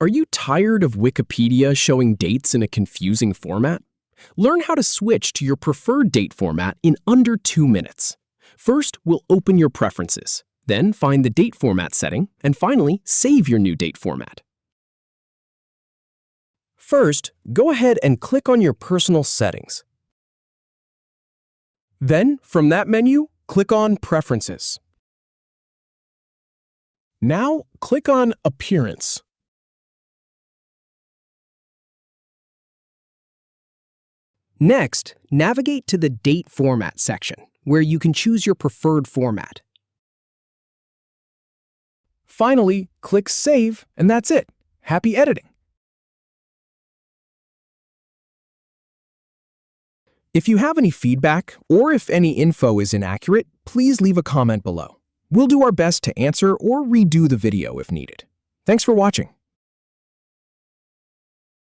Are you tired of Wikipedia showing dates in a confusing format? Learn how to switch to your preferred date format in under 2 minutes. First, we'll open your preferences. Then find the date format setting, and finally, save your new date format. First, go ahead and click on your personal settings. Then, from that menu, click on Preferences. Now, click on Appearance. Next, navigate to the Date Format section, where you can choose your preferred format. Finally, click Save, and that's it. Happy editing! If you have any feedback, or if any info is inaccurate, please leave a comment below. We'll do our best to answer or redo the video if needed. Thanks for watching.